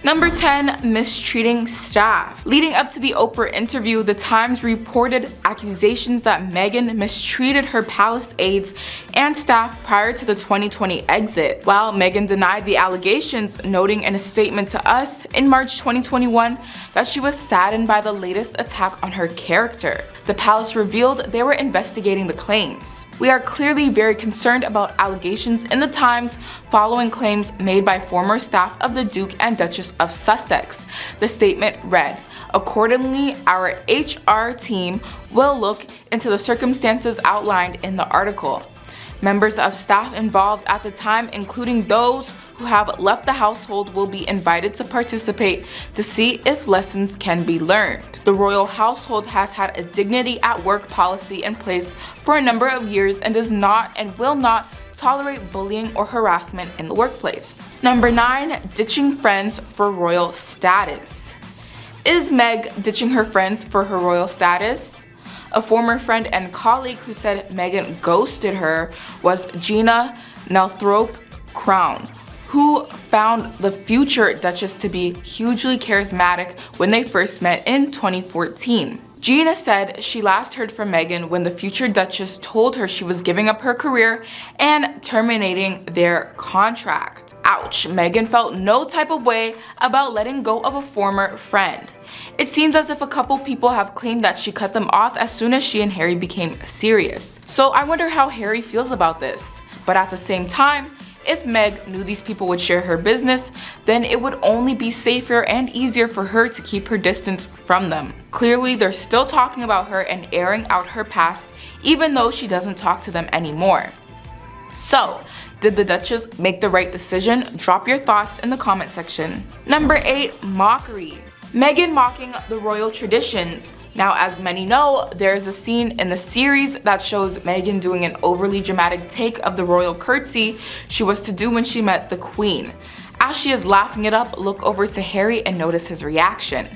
Number 10, mistreating staff. Leading up to the Oprah interview, the Times reported accusations that Meghan mistreated her palace aides and staff prior to the 2020 exit. While Meghan denied the allegations, noting in a statement to Us in March 2021 that she was saddened by the latest attack on her character. The palace revealed they were investigating the claims. We are clearly very concerned about allegations in the Times following claims made by former staff of the Duke and Duchess of Sussex. The statement read, "Accordingly, our HR team will look into the circumstances outlined in the article. Members of staff involved at the time, including those who have left the household, will be invited to participate to see if lessons can be learned. The royal household has had a dignity at work policy in place for a number of years and does not and will not tolerate bullying or harassment in the workplace." Number 9, ditching friends for royal status. Is Meg ditching her friends for her royal status? A former friend and colleague who said Meghan ghosted her was Gina Nelthorpe Crown, who found the future Duchess to be hugely charismatic when they first met in 2014. Gina said she last heard from Meghan when the future Duchess told her she was giving up her career and terminating their contract. Ouch, Meghan felt no type of way about letting go of a former friend. It seems as if a couple people have claimed that she cut them off as soon as she and Harry became serious. So I wonder how Harry feels about this. But at the same time, if Meg knew these people would share her business, then it would only be safer and easier for her to keep her distance from them. Clearly, they're still talking about her and airing out her past, even though she doesn't talk to them anymore. So, did the Duchess make the right decision? Drop your thoughts in the comment section. Number 8, mockery. Meghan mocking the royal traditions. Now, as many know, there's a scene in the series that shows Meghan doing an overly dramatic take of the royal curtsy she was to do when she met the Queen. As she is laughing it up, look over to Harry and notice his reaction.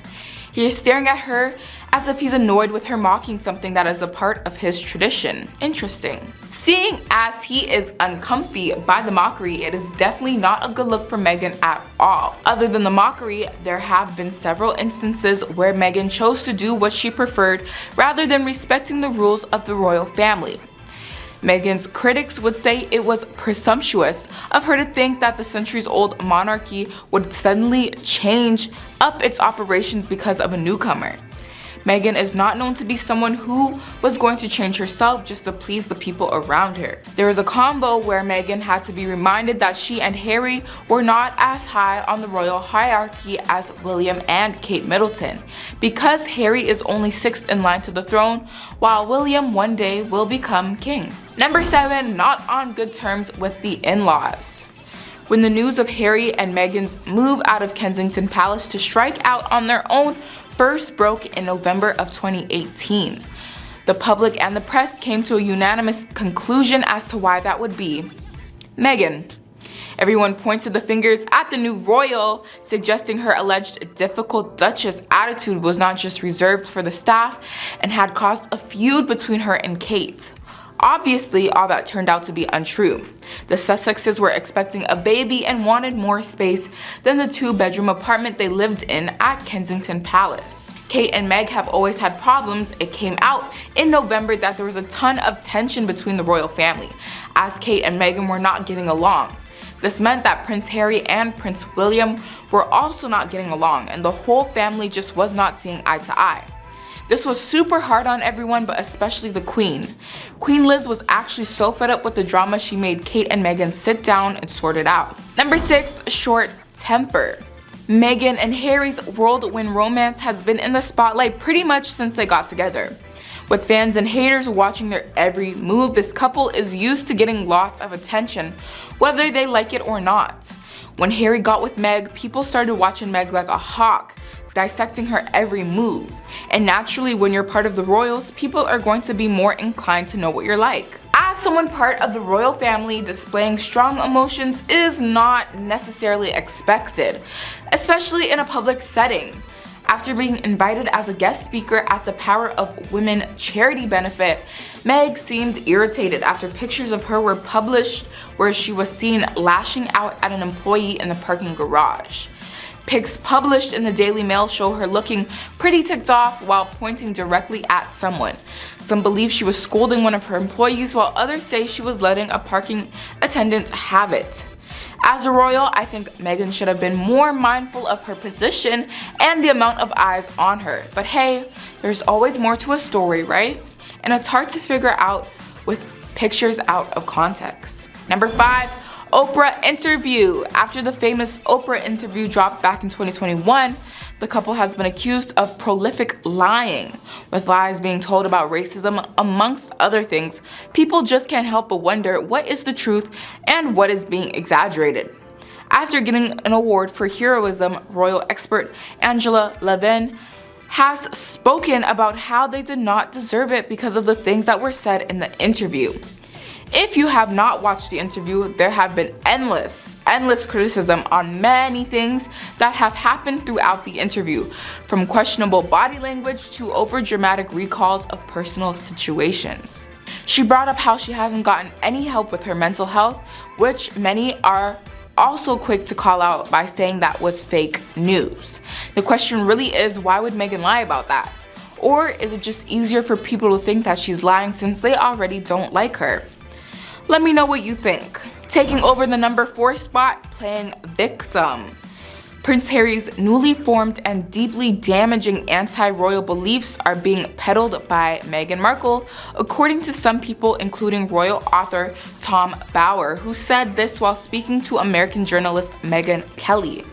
He is staring at her as if he's annoyed with her mocking something that is a part of his tradition. Interesting. Seeing as he is uncomfy by the mockery, it is definitely not a good look for Meghan at all. Other than the mockery, there have been several instances where Meghan chose to do what she preferred rather than respecting the rules of the royal family. Meghan's critics would say it was presumptuous of her to think that the centuries-old monarchy would suddenly change up its operations because of a newcomer. Meghan is not known to be someone who was going to change herself just to please the people around her. There was a combo where Meghan had to be reminded that she and Harry were not as high on the royal hierarchy as William and Kate Middleton, because Harry is only 6th in line to the throne, while William one day will become king. Number 7, not on good terms with the in-laws. When the news of Harry and Meghan's move out of Kensington Palace to strike out on their own first broke in November of 2018. The public and the press came to a unanimous conclusion as to why that would be. Meghan. Everyone pointed the fingers at the new royal, suggesting her alleged difficult Duchess attitude was not just reserved for the staff and had caused a feud between her and Kate. Obviously, all that turned out to be untrue. The Sussexes were expecting a baby and wanted more space than the 2-bedroom apartment they lived in at Kensington Palace. Kate and Meg have always had problems. It came out in November that there was a ton of tension between the royal family, as Kate and Meghan were not getting along. This meant that Prince Harry and Prince William were also not getting along, and the whole family just was not seeing eye to eye. This was super hard on everyone, but especially the Queen. Queen Liz was actually so fed up with the drama she made Kate and Meghan sit down and sort it out. Number 6, short temper. Meghan and Harry's whirlwind romance has been in the spotlight pretty much since they got together. With fans and haters watching their every move, this couple is used to getting lots of attention, whether they like it or not. When Harry got with Meg, people started watching Meg like a hawk, dissecting her every move. And naturally, when you're part of the royals, people are going to be more inclined to know what you're like. As someone part of the royal family, displaying strong emotions is not necessarily expected, especially in a public setting. After being invited as a guest speaker at the Power of Women charity benefit, Meg seemed irritated after pictures of her were published where she was seen lashing out at an employee in the parking garage. Pics published in the Daily Mail show her looking pretty ticked off while pointing directly at someone. Some believe she was scolding one of her employees, while others say she was letting a parking attendant have it. As a royal, I think Meghan should have been more mindful of her position and the amount of eyes on her. But hey, there's always more to a story, right? And it's hard to figure out with pictures out of context. Number 5. Oprah interview. After the famous Oprah interview dropped back in 2021, the couple has been accused of prolific lying, with lies being told about racism amongst other things. People just can't help but wonder what is the truth and what is being exaggerated. After getting an award for heroism, royal expert Angela Levin has spoken about how they did not deserve it because of the things that were said in the interview. If you have not watched the interview, there have been endless criticism on many things that have happened throughout the interview, from questionable body language to overdramatic recalls of personal situations. She brought up how she hasn't gotten any help with her mental health, which many are also quick to call out by saying that was fake news. The question really is, why would Meghan lie about that? Or is it just easier for people to think that she's lying since they already don't like her? Let me know what you think. Taking over the number 4 spot, playing victim. Prince Harry's newly formed and deeply damaging anti-royal beliefs are being peddled by Meghan Markle, according to some people, including royal author Tom Bauer, who said this while speaking to American journalist Megyn Kelly.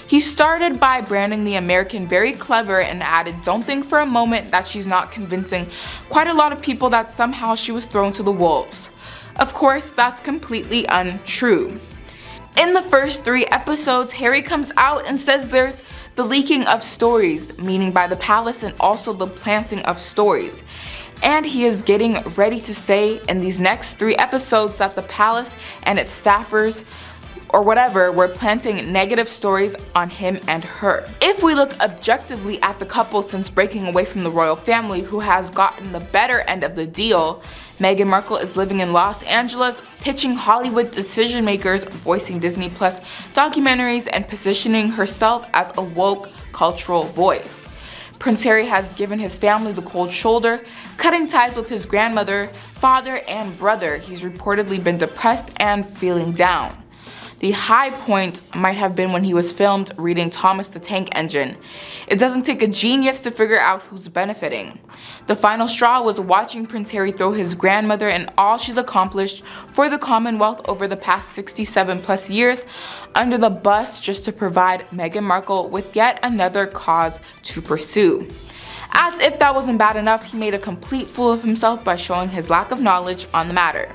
He started by branding the American very clever and added, "Don't think for a moment that she's not convincing quite a lot of people that somehow she was thrown to the wolves." Of course, that's completely untrue. In the first 3 episodes, Harry comes out and says there's the leaking of stories, meaning by the palace, and also the planting of stories. And he is getting ready to say in these next 3 episodes that the palace and its staffers or whatever were planting negative stories on him and her. If we look objectively at the couple since breaking away from the royal family, who has gotten the better end of the deal, Meghan Markle is living in Los Angeles, pitching Hollywood decision makers, voicing Disney Plus documentaries, and positioning herself as a woke cultural voice. Prince Harry has given his family the cold shoulder, cutting ties with his grandmother, father, and brother. He's reportedly been depressed and feeling down. The high point might have been when he was filmed reading Thomas the Tank Engine. It doesn't take a genius to figure out who's benefiting. The final straw was watching Prince Harry throw his grandmother and all she's accomplished for the Commonwealth over the past 67 plus years under the bus, just to provide Meghan Markle with yet another cause to pursue. As if that wasn't bad enough, he made a complete fool of himself by showing his lack of knowledge on the matter.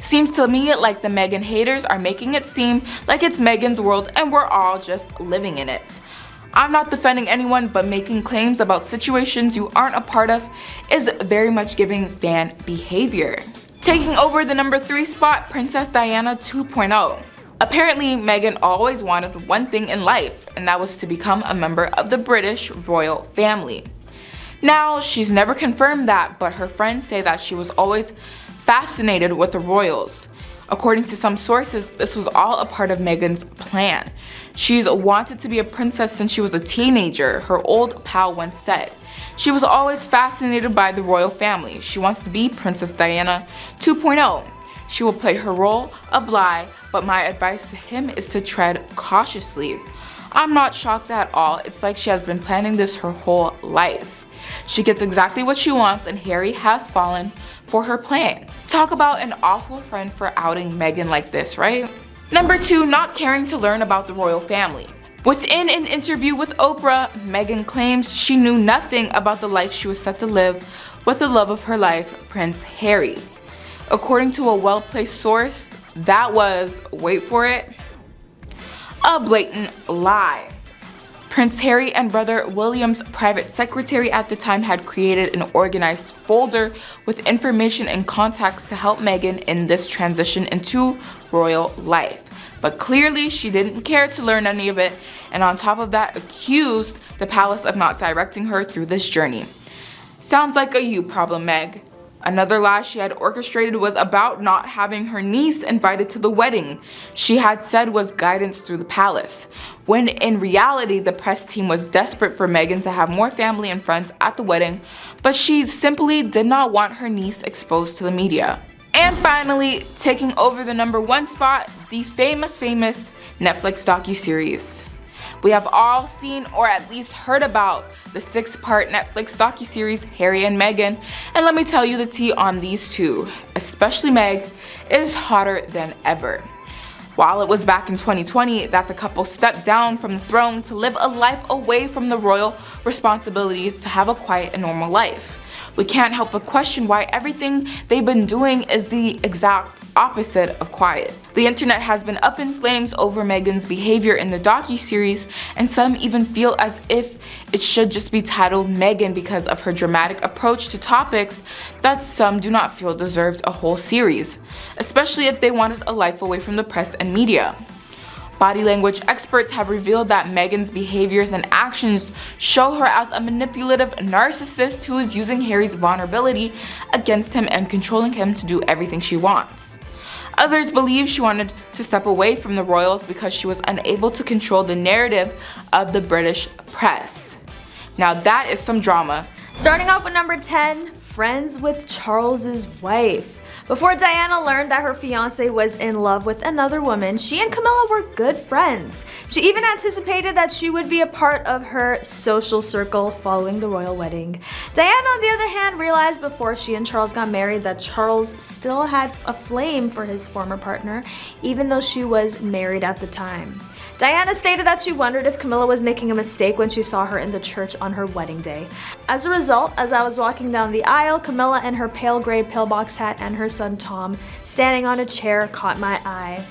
Seems to me like the Meghan haters are making it seem like it's Meghan's world and we're all just living in it. I'm not defending anyone, but making claims about situations you aren't a part of is very much giving fan behavior. Taking over the number 3 spot, Princess Diana 2.0. Apparently, Meghan always wanted one thing in life, and that was to become a member of the British royal family. Now, she's never confirmed that, but her friends say that she was always fascinated with the royals. According to some sources, this was all a part of Meghan's plan. She's wanted to be a princess since she was a teenager, her old pal once said. She was always fascinated by the royal family. She wants to be Princess Diana 2.0. She will play her role of lie, but my advice to him is to tread cautiously. I'm not shocked at all. It's like she has been planning this her whole life. She gets exactly what she wants, and Harry has fallen for her plan. Talk about an awful friend for outing Meghan like this, right? Number 2, not caring to learn about the royal family. Within an interview with Oprah, Meghan claims she knew nothing about the life she was set to live with the love of her life, Prince Harry. According to a well-placed source, that was, wait for it, a blatant lie. Prince Harry and brother William's private secretary at the time had created an organized folder with information and contacts to help Meghan in this transition into royal life. But clearly she didn't care to learn any of it, and on top of that accused the palace of not directing her through this journey. Sounds like a you problem, Meg. Another lie she had orchestrated was about not having her niece invited to the wedding she had said was guidance through the palace, when in reality the press team was desperate for Meghan to have more family and friends at the wedding, but she simply did not want her niece exposed to the media. And finally, taking over the #1 spot, the famous Netflix docuseries. We have all seen or at least heard about the 6-part Netflix docuseries Harry and Meghan, and let me tell you the tea on these two, especially Meg, it is hotter than ever. While it was back in 2020 that the couple stepped down from the throne to live a life away from the royal responsibilities to have a quiet and normal life, we can't help but question why everything they've been doing is the exact opposite of quiet. The internet has been up in flames over Meghan's behavior in the docuseries, and some even feel as if it should just be titled Meghan because of her dramatic approach to topics that some do not feel deserved a whole series, especially if they wanted a life away from the press and media. Body language experts have revealed that Meghan's behaviors and actions show her as a manipulative narcissist who is using Harry's vulnerability against him and controlling him to do everything she wants. Others believe she wanted to step away from the royals because she was unable to control the narrative of the British press. Now that is some drama. Starting off with number 10, friends with Charles's wife. Before Diana learned that her fiancé was in love with another woman, she and Camilla were good friends. She even anticipated that she would be a part of her social circle following the royal wedding. Diana, on the other hand, realized before she and Charles got married that Charles still had a flame for his former partner, even though she was married at the time. Diana stated that she wondered if Camilla was making a mistake when she saw her in the church on her wedding day. As a result, as I was walking down the aisle, Camilla in her pale gray pillbox hat and her son Tom standing on a chair caught my eye.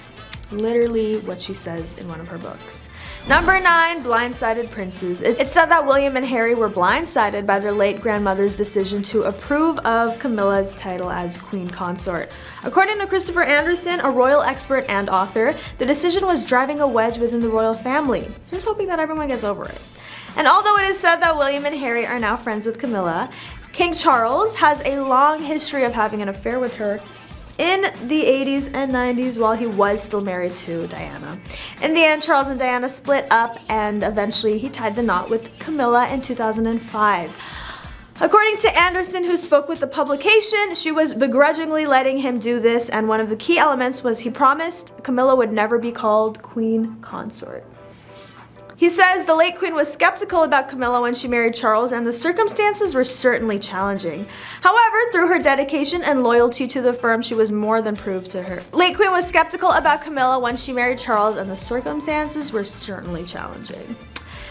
Literally what she says in one of her books. Number 9, blindsided princes. It's said that William and Harry were blindsided by their late grandmother's decision to approve of Camilla's title as queen consort. According to Christopher Anderson, a royal expert and author, the decision was driving a wedge within the royal family. Here's hoping that everyone gets over it. And although it is said that William and Harry are now friends with Camilla, King Charles has a long history of having an affair with her in the 80s and 90s while he was still married to Diana. In the end, Charles and Diana split up and eventually he tied the knot with Camilla in 2005. According to Anderson, who spoke with the publication, she was begrudgingly letting him do this, and one of the key elements was he promised Camilla would never be called queen consort. He says the late queen was skeptical about Camilla when she married Charles, and the circumstances were certainly challenging. However, through her dedication and loyalty to the firm, she was more than proved to her. Late queen was skeptical about Camilla when she married Charles, and the circumstances were certainly challenging.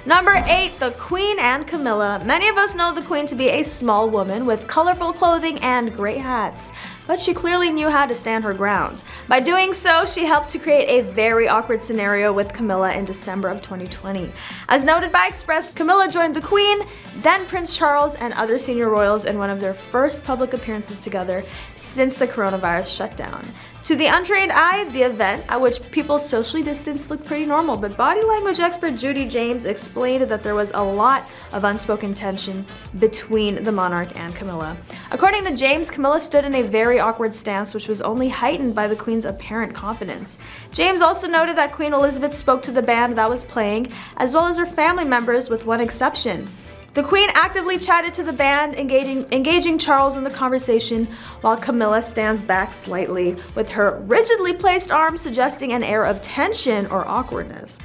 Number 8, the Queen and Camilla. Many of us know the Queen to be a small woman with colorful clothing and great hats, but she clearly knew how to stand her ground. By doing so, she helped to create a very awkward scenario with Camilla in December of 2020. As noted by Express, Camilla joined the Queen, then Prince Charles and other senior royals in one of their first public appearances together since the coronavirus shutdown. To the untrained eye, the event, at which people socially distanced, looked pretty normal, but body language expert Judy James explained that there was a lot of unspoken tension between the monarch and Camilla. According to James, Camilla stood in a very awkward stance, which was only heightened by the Queen's apparent confidence. James also noted that Queen Elizabeth spoke to the band that was playing, as well as her family members, with one exception. The Queen actively chatted to the band, engaging Charles in the conversation, while Camilla stands back slightly, with her rigidly placed arms suggesting an air of tension or awkwardness.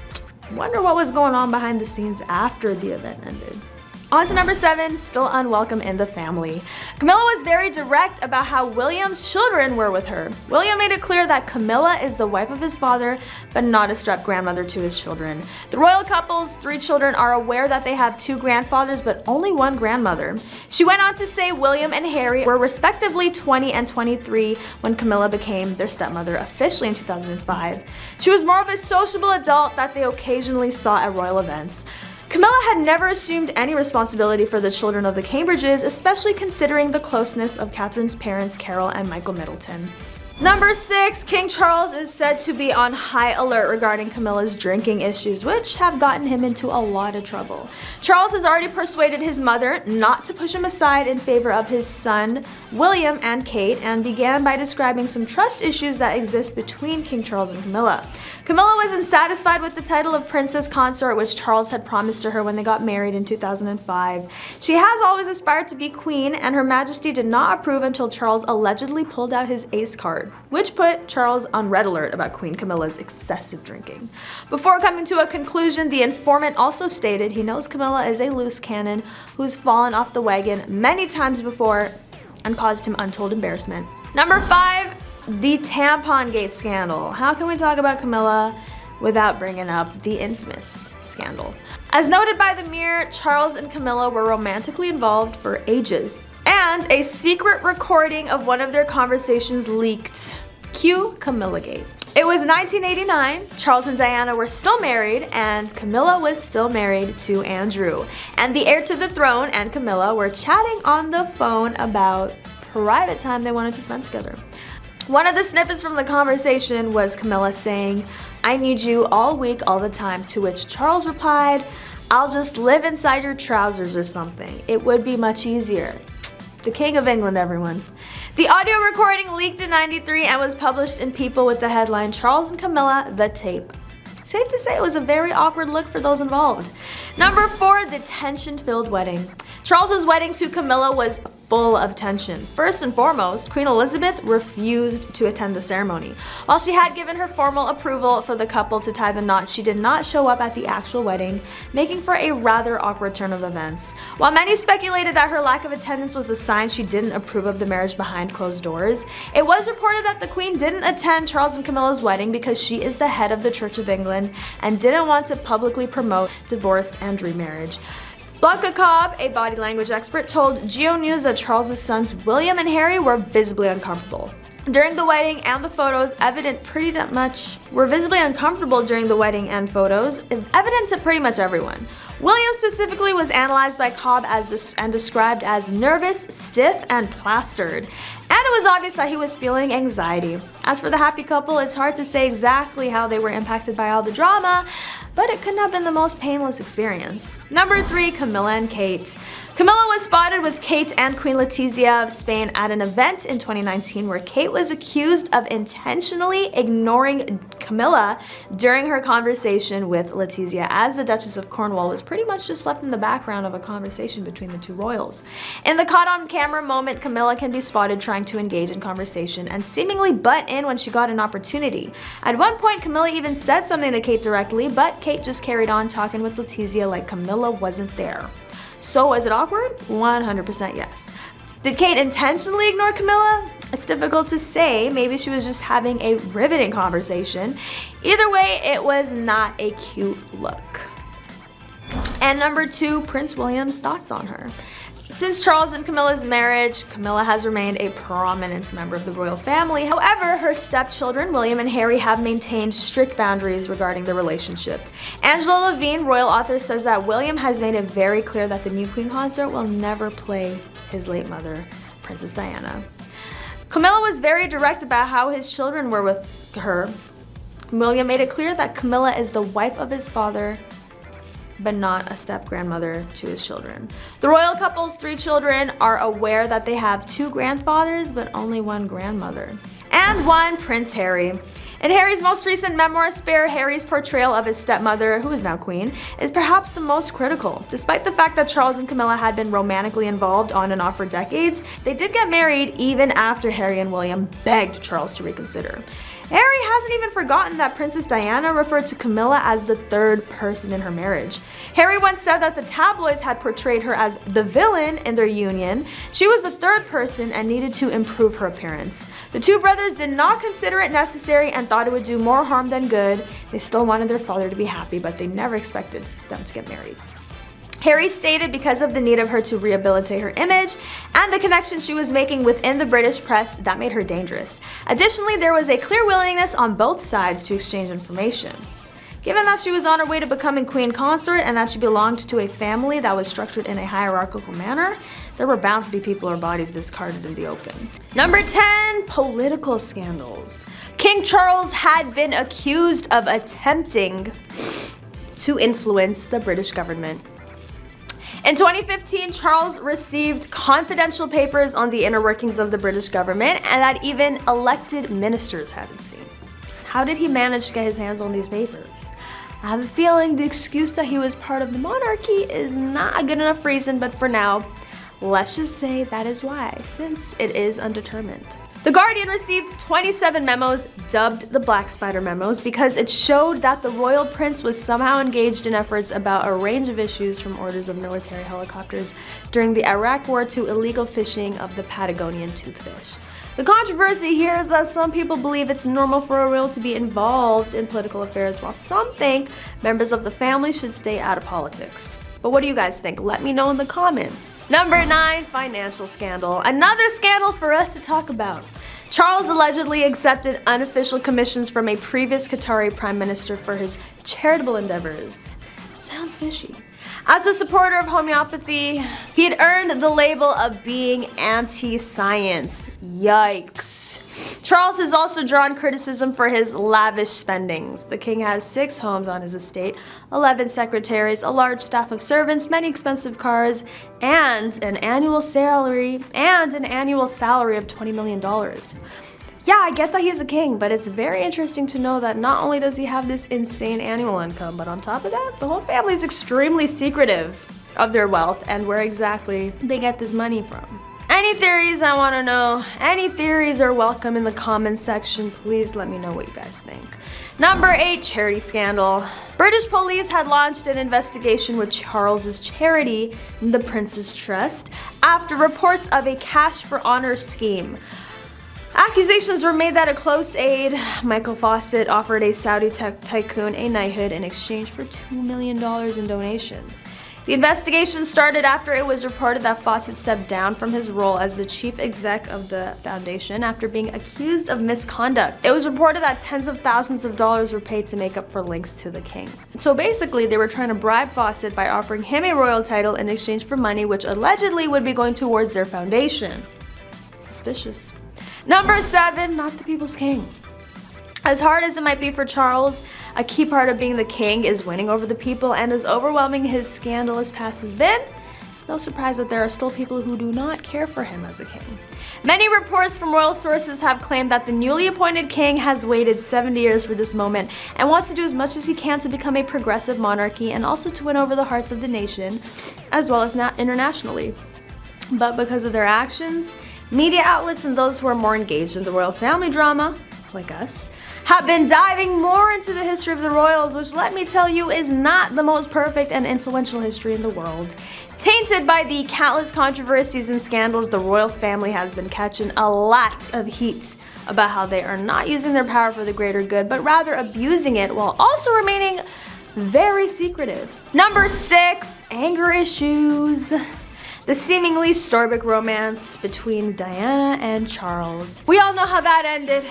Wonder what was going on behind the scenes after the event ended. On to number 7, still unwelcome in the family. Camilla was very direct about how William's children were with her. William made it clear that Camilla is the wife of his father, but not a step-grandmother to his children. The royal couple's 3 children are aware that they have 2 grandfathers, but only 1 grandmother. She went on to say William and Harry were respectively 20 and 23 when Camilla became their stepmother officially in 2005. She was more of a sociable adult that they occasionally saw at royal events. Camilla had never assumed any responsibility for the children of the Cambridges, especially considering the closeness of Catherine's parents, Carol and Michael Middleton. Number 6, King Charles is said to be on high alert regarding Camilla's drinking issues, which have gotten him into a lot of trouble. Charles has already persuaded his mother not to push him aside in favor of his son, William and Kate, and began by describing some trust issues that exist between King Charles and Camilla. Camilla was unsatisfied with the title of princess consort, which Charles had promised to her when they got married in 2005. She has always aspired to be queen, and Her Majesty did not approve until Charles allegedly pulled out his ace card, which put Charles on red alert about Queen Camilla's excessive drinking. Before coming to a conclusion, the informant also stated he knows Camilla is a loose cannon who's fallen off the wagon many times before and caused him untold embarrassment. Number 5, the tampon gate scandal. How can we talk about Camilla without bringing up the infamous scandal? As noted by The Mirror, Charles and Camilla were romantically involved for ages, and a secret recording of one of their conversations leaked. Cue Camilla Gate. It was 1989, Charles and Diana were still married, and Camilla was still married to Andrew. And the heir to the throne and Camilla were chatting on the phone about private time they wanted to spend together. One of the snippets from the conversation was Camilla saying, "I need you all week, all the time," to which Charles replied, "I'll just live inside your trousers or something. It would be much easier." The King of England, everyone. The audio recording leaked in '93 and was published in People with the headline, "Charles and Camilla, the tape." Safe to say it was a very awkward look for those involved. Number 4, the tension-filled wedding. Charles's wedding to Camilla was full of tension. First and foremost, Queen Elizabeth refused to attend the ceremony. While she had given her formal approval for the couple to tie the knot, she did not show up at the actual wedding, making for a rather awkward turn of events. While many speculated that her lack of attendance was a sign she didn't approve of the marriage behind closed doors, it was reported that the Queen didn't attend Charles and Camilla's wedding because she is the head of the Church of England and didn't want to publicly promote divorce and remarriage. Blanca Cobb, a body language expert, told Geo News that Charles' sons William and Harry were visibly uncomfortable during the wedding, and the photos evident were visibly uncomfortable during the wedding and photos, evident to pretty much everyone. William specifically was analyzed by Cobb and described as nervous, stiff, and plastered. And it was obvious that he was feeling anxiety. As for the happy couple, it's hard to say exactly how they were impacted by all the drama, but it couldn't have been the most painless experience. Number 3, Camilla and Kate. Camilla was spotted with Kate and Queen Letizia of Spain at an event in 2019 where Kate was accused of intentionally ignoring Camilla during her conversation with Letizia, as the Duchess of Cornwall was pretty much just left in the background of a conversation between the two royals. In the caught-on-camera moment, Camilla can be spotted trying to engage in conversation and seemingly butt in when she got an opportunity. At one point, Camilla even said something to Kate directly, but Kate just carried on talking with Letizia like Camilla wasn't there. So was it awkward? 100% yes. Did Kate intentionally ignore Camilla? It's difficult to say. Maybe she was just having a riveting conversation. Either way, it was not a cute look. And number 2, Prince William's thoughts on her. Since Charles and Camilla's marriage, Camilla has remained a prominent member of the royal family. However, her stepchildren, William and Harry, have maintained strict boundaries regarding the relationship. Angela Levine, royal author, says that William has made it very clear that the new queen consort will never play his late mother, Princess Diana. Camilla was very direct about how his children were with her. William made it clear that Camilla is the wife of his father, but not a step-grandmother to his children. The royal couple's 3 children are aware that they have 2 grandfathers, but only 1 grandmother. And 1 Prince Harry. In Harry's most recent memoir, Spare, Harry's portrayal of his stepmother, who is now queen, is perhaps the most critical. Despite the fact that Charles and Camilla had been romantically involved on and off for decades, they did get married even after Harry and William begged Charles to reconsider. Harry hasn't even forgotten that Princess Diana referred to Camilla as the 3rd person in her marriage. Harry once said that the tabloids had portrayed her as the villain in their union. She was the 3rd person and needed to improve her appearance. The 2 brothers did not consider it necessary and thought it would do more harm than good. They still wanted their father to be happy, but they never expected them to get married. Harry stated because of the need of her to rehabilitate her image and the connection she was making within the British press, that made her dangerous. Additionally, there was a clear willingness on both sides to exchange information. Given that she was on her way to becoming queen consort and that she belonged to a family that was structured in a hierarchical manner, there were bound to be people or bodies discarded in the open. Number 10, political scandals. King Charles had been accused of attempting to influence the British government. In 2015, Charles received confidential papers on the inner workings of the British government and that even elected ministers hadn't seen. How did he manage to get his hands on these papers? I have a feeling the excuse that he was part of the monarchy is not a good enough reason, but for now, let's just say that is why, since it is undetermined. The Guardian received 27 memos dubbed the Black Spider memos because it showed that the royal prince was somehow engaged in efforts about a range of issues, from orders of military helicopters during the Iraq War to illegal fishing of the Patagonian toothfish. The controversy here is that some people believe it's normal for a royal to be involved in political affairs, while some think members of the family should stay out of politics. But what do you guys think? Let me know in the comments. Number 9, financial scandal. Another scandal for us to talk about. Charles allegedly accepted unofficial commissions from a previous Qatari prime minister for his charitable endeavors. Sounds fishy. As a supporter of homeopathy, he had earned the label of being anti-science. Yikes. Charles has also drawn criticism for his lavish spendings. The king has 6 homes on his estate, 11 secretaries, a large staff of servants, many expensive cars, and an annual salary of $20 million. Yeah, I get that he's a king, but it's very interesting to know that not only does he have this insane annual income, but on top of that, the whole family is extremely secretive of their wealth and where exactly they get this money from. Any theories? I want to know. Any theories are welcome in the comments section. Please let me know what you guys think. Number 8, charity scandal. British police had launched an investigation with Charles's charity, the Prince's Trust, after reports of a cash for honor scheme. Accusations were made that a close aide, Michael Fawcett, offered a Saudi tycoon a knighthood in exchange for $2 million in donations. The investigation started after it was reported that Fawcett stepped down from his role as the chief exec of the foundation after being accused of misconduct. It was reported that tens of thousands of dollars were paid to make up for links to the king. So basically, they were trying to bribe Fawcett by offering him a royal title in exchange for money which allegedly would be going towards their foundation. Suspicious. Number 7, not the people's king. As hard as it might be for Charles, a key part of being the king is winning over the people, and as overwhelming his scandalous past has been, it's no surprise that there are still people who do not care for him as a king. Many reports from royal sources have claimed that the newly appointed king has waited 70 years for this moment and wants to do as much as he can to become a progressive monarchy and also to win over the hearts of the nation, as well as internationally. But because of their actions, media outlets and those who are more engaged in the royal family drama, like us, have been diving more into the history of the royals, which, let me tell you, is not the most perfect and influential history in the world. Tainted by the countless controversies and scandals, the royal family has been catching a lot of heat about how they are not using their power for the greater good, but rather abusing it while also remaining very secretive. Number 6, anger issues. The seemingly storbic romance between Diana and Charles. We all know how that ended.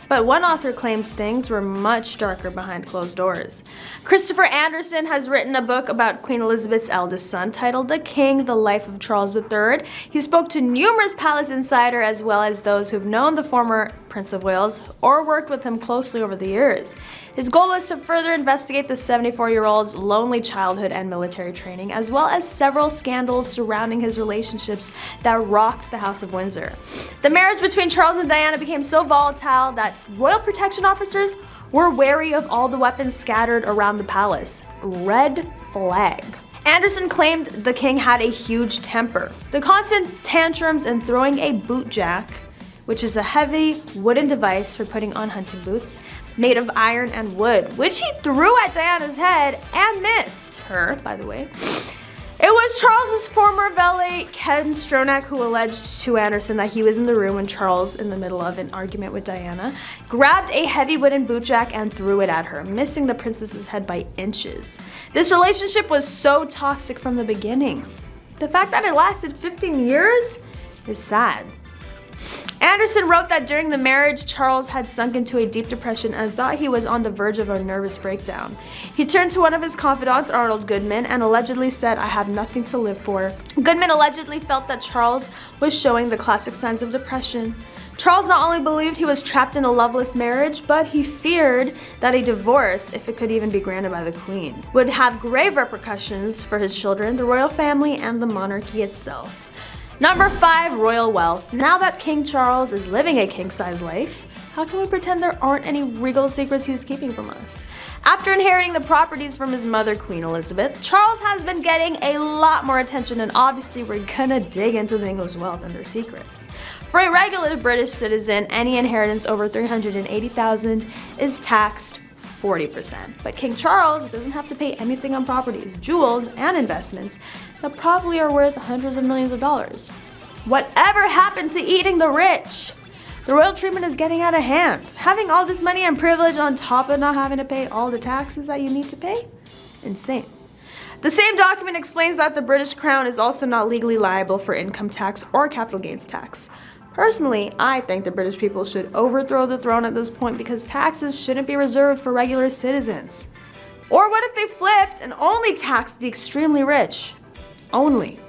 But one author claims things were much darker behind closed doors. Christopher Anderson has written a book about Queen Elizabeth's eldest son titled The King, The Life of Charles III. He spoke to numerous palace insiders as well as those who've known the former Prince of Wales or worked with him closely over the years. His goal was to further investigate the 74-year-old's lonely childhood and military training, as well as several scandals surrounding his relationships that rocked the House of Windsor. The marriage between Charles and Diana became so volatile that royal protection officers were wary of all the weapons scattered around the palace. Red flag. Anderson claimed the king had a huge temper. The constant tantrums and throwing a boot jack, which is a heavy wooden device for putting on hunting boots, made of iron and wood, which he threw at Diana's head and missed her, by the way. It was Charles's former valet, Ken Stronach, who alleged to Anderson that he was in the room when Charles, in the middle of an argument with Diana, grabbed a heavy wooden boot jack and threw it at her, missing the princess's head by inches. This relationship was so toxic from the beginning. The fact that it lasted 15 years is sad. Anderson wrote that during the marriage, Charles had sunk into a deep depression and thought he was on the verge of a nervous breakdown. He turned to one of his confidants, Arnold Goodman, and allegedly said, "I have nothing to live for." Goodman allegedly felt that Charles was showing the classic signs of depression. Charles not only believed he was trapped in a loveless marriage, but he feared that a divorce, if it could even be granted by the Queen, would have grave repercussions for his children, the royal family, and the monarchy itself. Number 5, royal wealth. Now that King Charles is living a king-size life, how can we pretend there aren't any regal secrets he's keeping from us? After inheriting the properties from his mother, Queen Elizabeth, Charles has been getting a lot more attention, and obviously we're gonna dig into the English wealth and their secrets. For a regular British citizen, any inheritance over $380,000 is taxed 40%. But King Charles doesn't have to pay anything on properties, jewels, and investments that probably are worth hundreds of millions of dollars. Whatever happened to eating the rich? The royal treatment is getting out of hand. Having all this money and privilege on top of not having to pay all the taxes that you need to pay? Insane. The same document explains that the British Crown is also not legally liable for income tax or capital gains tax. Personally, I think the British people should overthrow the throne at this point because taxes shouldn't be reserved for regular citizens. Or what if they flipped and only taxed the extremely rich? Only.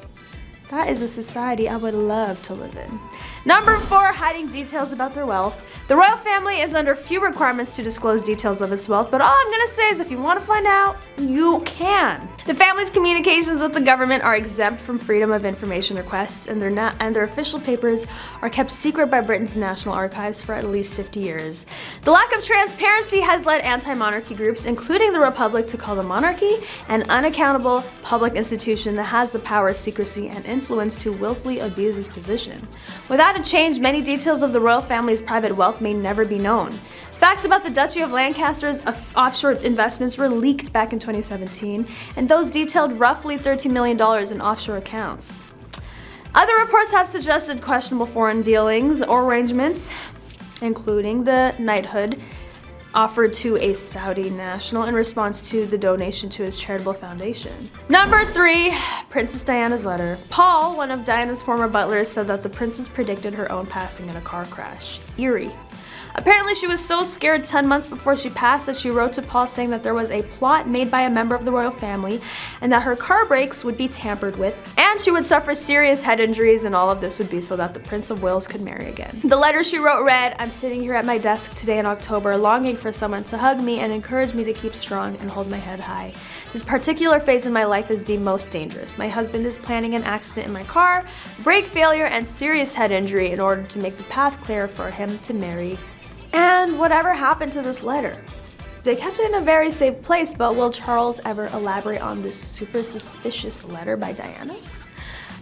That is a society I would love to live in. Number 4, hiding details about their wealth. The royal family is under few requirements to disclose details of its wealth, but all I'm gonna say is if you want to find out, you can. The family's communications with the government are exempt from freedom of information requests, and their official papers are kept secret by Britain's National Archives for at least 50 years. The lack of transparency has led anti-monarchy groups, including the Republic, to call the monarchy an unaccountable public institution that has the power, secrecy, and influence to willfully abuse its position. Without a change, many details of the royal family's private wealth may never be known. Facts about the Duchy of Lancaster's offshore investments were leaked back in 2017, and those detailed roughly $13 million in offshore accounts. Other reports have suggested questionable foreign dealings or arrangements, including the knighthood offered to a Saudi national in response to the donation to his charitable foundation. Number 3, Princess Diana's letter. Paul, one of Diana's former butlers, said that the princess predicted her own passing in a car crash. Eerie. Apparently she was so scared 10 months before she passed that she wrote to Paul saying that there was a plot made by a member of the royal family and that her car brakes would be tampered with and she would suffer serious head injuries, and all of this would be so that the Prince of Wales could marry again. The letter she wrote read, "I'm sitting here at my desk today in October longing for someone to hug me and encourage me to keep strong and hold my head high. This particular phase in my life is the most dangerous. My husband is planning an accident in my car, brake failure, and serious head injury in order to make the path clear for him to marry." And whatever happened to this letter? They kept it in a very safe place, but will Charles ever elaborate on this super suspicious letter by Diana?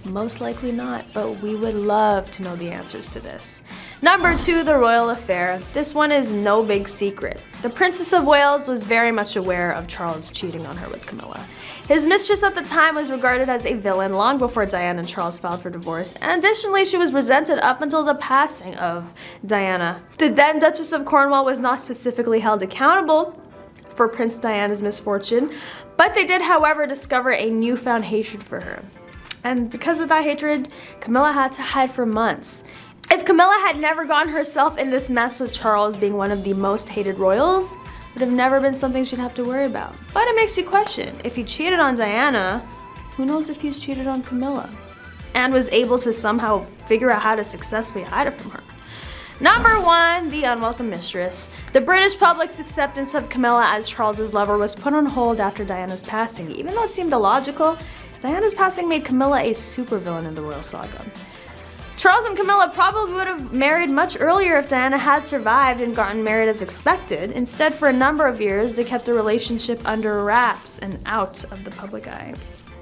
Most likely not, but we would love to know the answers to this. Number 2, the royal affair. This one is no big secret. The Princess of Wales was very much aware of Charles cheating on her with Camilla. His mistress at the time was regarded as a villain long before Diana and Charles filed for divorce, and additionally she was resented up until the passing of Diana. The then Duchess of Cornwall was not specifically held accountable for Prince Diana's misfortune, but they did, however, discover a newfound hatred for her. And because of that hatred, Camilla had to hide for months. If Camilla had never gotten herself in this mess with Charles being one of the most hated royals, it would have never been something she'd have to worry about. But it makes you question, if he cheated on Diana, who knows if he's cheated on Camilla? And was able to somehow figure out how to successfully hide it from her. Number 1, the unwelcome mistress. The British public's acceptance of Camilla as Charles's lover was put on hold after Diana's passing. Even though it seemed illogical, Diana's passing made Camilla a supervillain in the royal saga. Charles and Camilla probably would have married much earlier if Diana had survived and gotten married as expected. Instead, for a number of years, they kept the relationship under wraps and out of the public eye.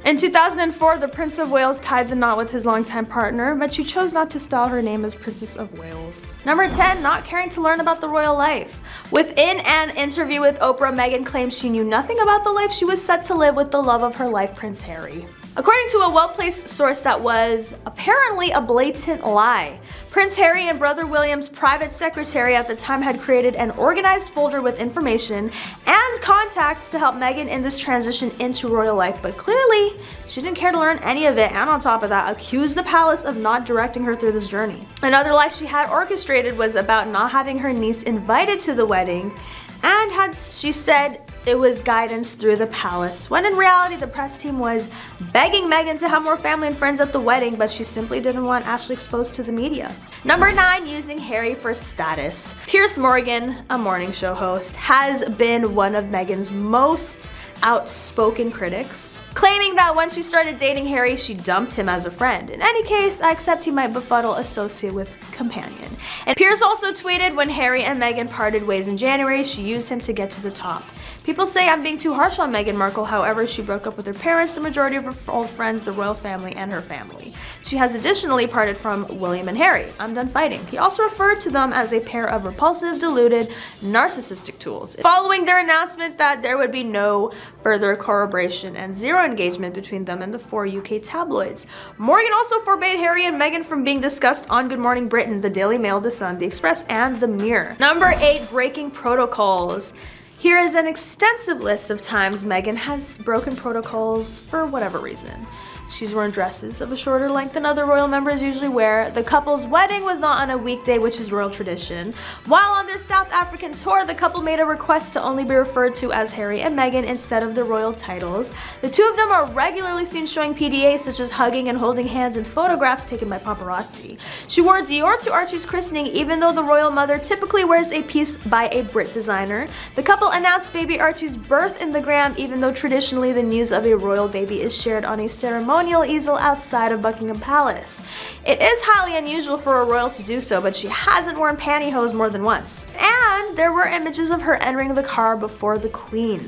In 2004, the Prince of Wales tied the knot with his longtime partner, but she chose not to style her name as Princess of Wales. Number 10, not caring to learn about the royal life. Within an interview with Oprah, Meghan claims she knew nothing about the life she was set to live with the love of her life, Prince Harry. According to a well-placed source that was apparently a blatant lie, Prince Harry and brother William's private secretary at the time had created an organized folder with information and contacts to help Meghan in this transition into royal life, but clearly she didn't care to learn any of it, and on top of that, accused the palace of not directing her through this journey. Another lie she had orchestrated was about not having her niece invited to the wedding, and she said it was guidance through the palace, when in reality the press team was begging Meghan to have more family and friends at the wedding, but she simply didn't want Ashley exposed to the media. Number 9, using Harry for status. Piers Morgan, a morning show host, has been one of Meghan's most outspoken critics, claiming that when she started dating Harry, she dumped him as a friend. In any case, I accept he might befuddle associate with companion. And Piers also tweeted, when Harry and Meghan parted ways in January, she used him to get to the top. People say I'm being too harsh on Meghan Markle, however, she broke up with her parents, the majority of her old friends, the royal family, and her family. She has additionally parted from William and Harry. I'm done fighting. He also referred to them as a pair of repulsive, deluded, narcissistic tools, following their announcement that there would be no further corroboration and zero engagement between them and the 4 UK tabloids. Morgan also forbade Harry and Meghan from being discussed on Good Morning Britain, the Daily Mail, The Sun, The Express, and The Mirror. Number 8, breaking protocols. Here is an extensive list of times Meghan has broken protocols for whatever reason. She's worn dresses of a shorter length than other royal members usually wear. The couple's wedding was not on a weekday, which is royal tradition. While on their South African tour, the couple made a request to only be referred to as Harry and Meghan instead of the royal titles. The two of them are regularly seen showing PDA, such as hugging and holding hands in photographs taken by paparazzi. She wore Dior to Archie's christening, even though the royal mother typically wears a piece by a Brit designer. The couple announced baby Archie's birth in the gram, even though traditionally the news of a royal baby is shared on a ceremonial easel outside of Buckingham Palace. It is highly unusual for a royal to do so, but she hasn't worn pantyhose more than once. And there were images of her entering the car before the Queen.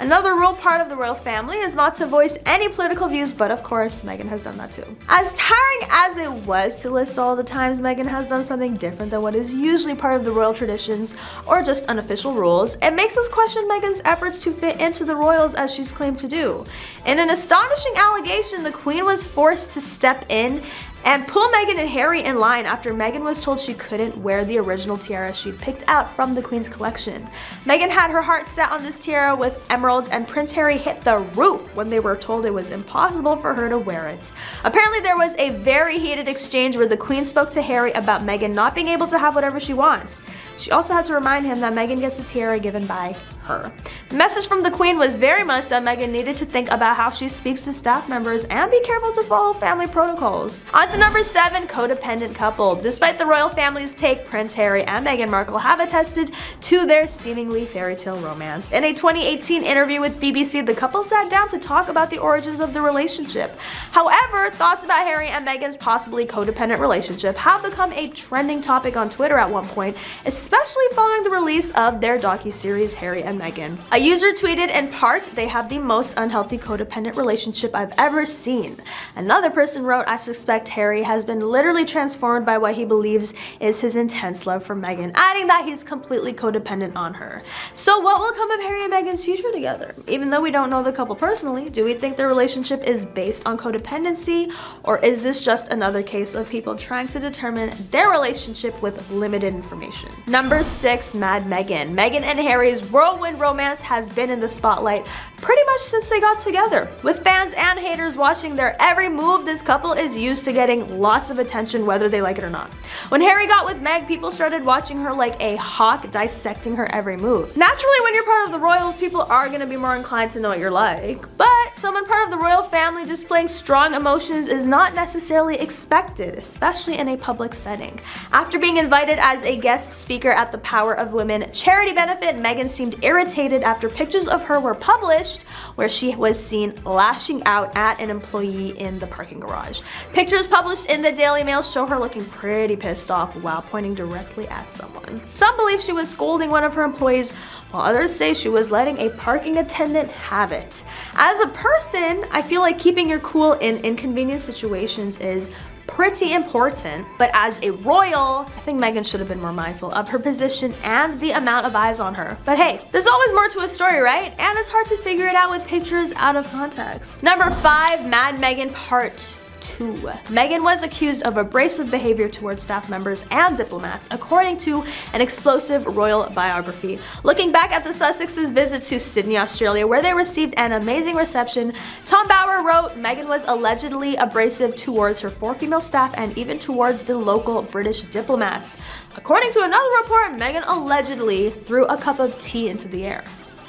Another rule part of the royal family is not to voice any political views, but of course, Meghan has done that too. As tiring as it was to list all the times Meghan has done something different than what is usually part of the royal traditions or just unofficial rules, it makes us question Meghan's efforts to fit into the royals as she's claimed to do. In an astonishing allegation, the Queen was forced to step in and pull Meghan and Harry in line after Meghan was told she couldn't wear the original tiara she'd picked out from the Queen's collection. Meghan had her heart set on this tiara with emeralds, and Prince Harry hit the roof when they were told it was impossible for her to wear it. Apparently there was a very heated exchange where the Queen spoke to Harry about Meghan not being able to have whatever she wants. She also had to remind him that Meghan gets a tiara given by her. The message from the Queen was very much that Meghan needed to think about how she speaks to staff members and be careful to follow family protocols. On to number 7, codependent couple. Despite the royal family's take, Prince Harry and Meghan Markle have attested to their seemingly fairy tale romance. In a 2018 interview with BBC, the couple sat down to talk about the origins of the relationship. However, thoughts about Harry and Meghan's possibly codependent relationship have become a trending topic on Twitter at one point, especially following the release of their docuseries Harry and Meghan. A user tweeted, in part, "They have the most unhealthy codependent relationship I've ever seen." Another person wrote, "I suspect Harry has been literally transformed by what he believes is his intense love for Meghan," adding that he's completely codependent on her. So what will come of Harry and Meghan's future together? Even though we don't know the couple personally, do we think their relationship is based on codependency, or is this just another case of people trying to determine their relationship with limited information? Number 6, Mad Meghan. Meghan and Harry's whirlwind romance has been in the spotlight pretty much since they got together. With fans and haters watching their every move, this couple is used to getting lots of attention whether they like it or not. When Harry got with Meg, people started watching her like a hawk, dissecting her every move. Naturally, when you're part of the royals, people are going to be more inclined to know what you're like, but someone part of the royal family displaying strong emotions is not necessarily expected, especially in a public setting. After being invited as a guest speaker at the Power of Women charity benefit, Meghan seemed irritated after pictures of her were published where she was seen lashing out at an employee in the parking garage. Pictures published in the Daily Mail show her looking pretty pissed off while pointing directly at someone. Some believe she was scolding one of her employees, while others say she was letting a parking attendant have it. As a person, I feel like keeping your cool in inconvenient situations is pretty important, but as a royal, I think Meghan should have been more mindful of her position and the amount of eyes on her. But hey, there's always more to a story, right? And it's hard to figure it out with pictures out of context. Number 5, Mad Meghan Part 2. Meghan was accused of abrasive behavior towards staff members and diplomats, according to an explosive royal biography. Looking back at the Sussexes' visit to Sydney, Australia, where they received an amazing reception, Tom Bower wrote, Meghan was allegedly abrasive towards her 4 female staff and even towards the local British diplomats. According to another report, Meghan allegedly threw a cup of tea into the air.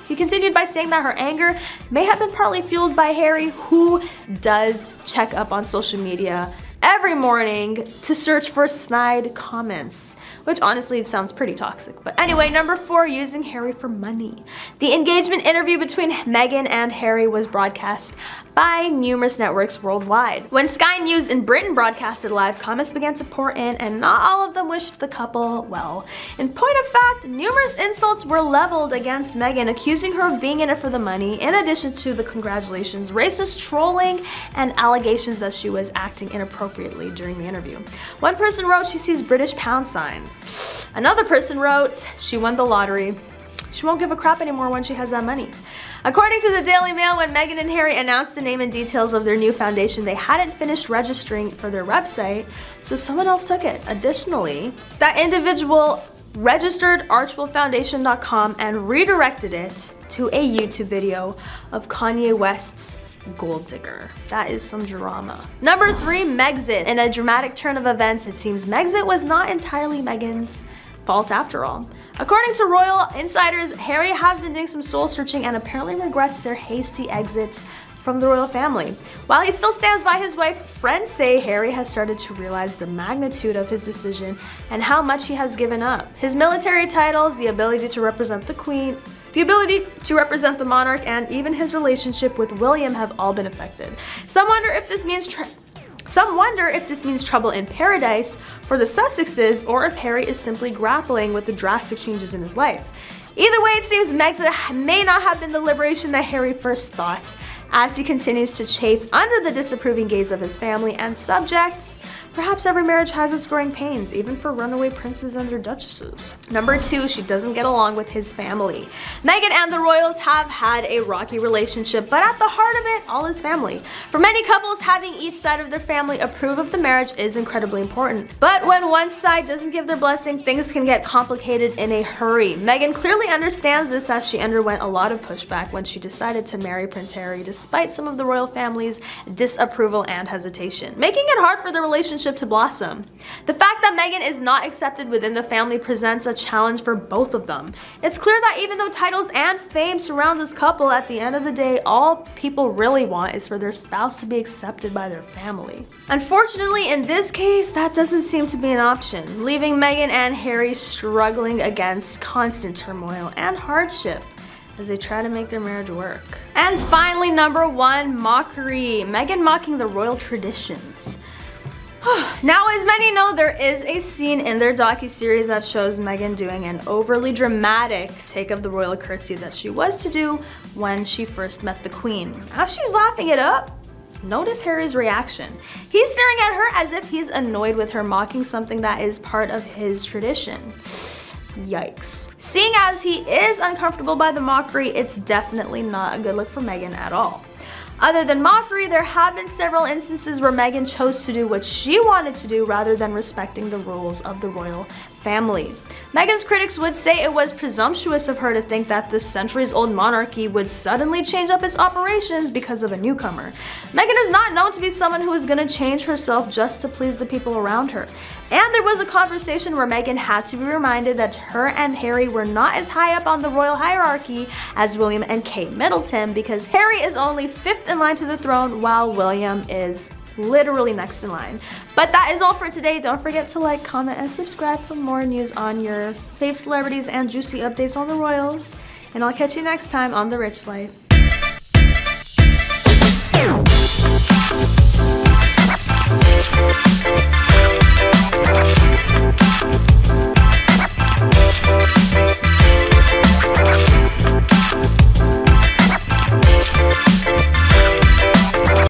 He continued by saying that her anger may have been partly fueled by Harry, who does check up on social media every morning to search for snide comments, which honestly sounds pretty toxic. But anyway, number 4, using Harry for money. The engagement interview between Meghan and Harry was broadcast by numerous networks worldwide. When Sky News in Britain broadcasted live, comments began to pour in, and not all of them wished the couple well. In point of fact, numerous insults were leveled against Meghan, accusing her of being in it for the money, in addition to the congratulations, racist trolling, and allegations that she was acting inappropriately during the interview. One person wrote she sees British pound signs. Another person wrote she won the lottery. She won't give a crap anymore when she has that money. According to the Daily Mail, when Meghan and Harry announced the name and details of their new foundation, they hadn't finished registering for their website, so someone else took it. Additionally, that individual registered archwellfoundation.com and redirected it to a YouTube video of Kanye West's Gold Digger. That is some drama. Number 3, Megxit. In a dramatic turn of events, it seems Megxit was not entirely Meghan's fault after all. According to royal insiders, Harry has been doing some soul searching and apparently regrets their hasty exit from the royal family. While he still stands by his wife, friends say Harry has started to realize the magnitude of his decision and how much he has given up. His military titles, the ability to represent the Queen, the ability to represent the monarch, and even his relationship with William have all been affected. Some wonder if this means trouble in paradise for the Sussexes, or if Harry is simply grappling with the drastic changes in his life. Either way, it seems Megxit may not have been the liberation that Harry first thought, as he continues to chafe under the disapproving gaze of his family and subjects. Perhaps every marriage has its growing pains, even for runaway princes and their duchesses. Number 2, she doesn't get along with his family. Meghan and the royals have had a rocky relationship, but at the heart of it, all is family. For many couples, having each side of their family approve of the marriage is incredibly important. But when one side doesn't give their blessing, things can get complicated in a hurry. Meghan clearly understands this, as she underwent a lot of pushback when she decided to marry Prince Harry, despite some of the royal family's disapproval and hesitation, making it hard for the relationship to blossom. The fact that Meghan is not accepted within the family presents a challenge for both of them. It's clear that even though titles and fame surround this couple, at the end of the day, all people really want is for their spouse to be accepted by their family. Unfortunately, in this case, that doesn't seem to be an option, leaving Meghan and Harry struggling against constant turmoil and hardship as they try to make their marriage work. And finally, number 1, mockery. Meghan mocking the royal traditions. Now, as many know, there is a scene in their docuseries that shows Meghan doing an overly dramatic take of the royal curtsy that she was to do when she first met the Queen. As she's laughing it up, notice Harry's reaction. He's staring at her as if he's annoyed with her mocking something that is part of his tradition. Yikes. Seeing as he is uncomfortable by the mockery, it's definitely not a good look for Meghan at all. Other than mockery, there have been several instances where Meghan chose to do what she wanted to do rather than respecting the rules of the royal family. Meghan's critics would say it was presumptuous of her to think that the centuries-old monarchy would suddenly change up its operations because of a newcomer. Meghan is not known to be someone who is going to change herself just to please the people around her. And there was a conversation where Meghan had to be reminded that her and Harry were not as high up on the royal hierarchy as William and Kate Middleton, because Harry is only 5th in line to the throne while William is literally next in line. But that is all for today. Don't forget to like, comment, and subscribe for more news on your fave celebrities and juicy updates on the royals. And I'll catch you next time on The Rich Life.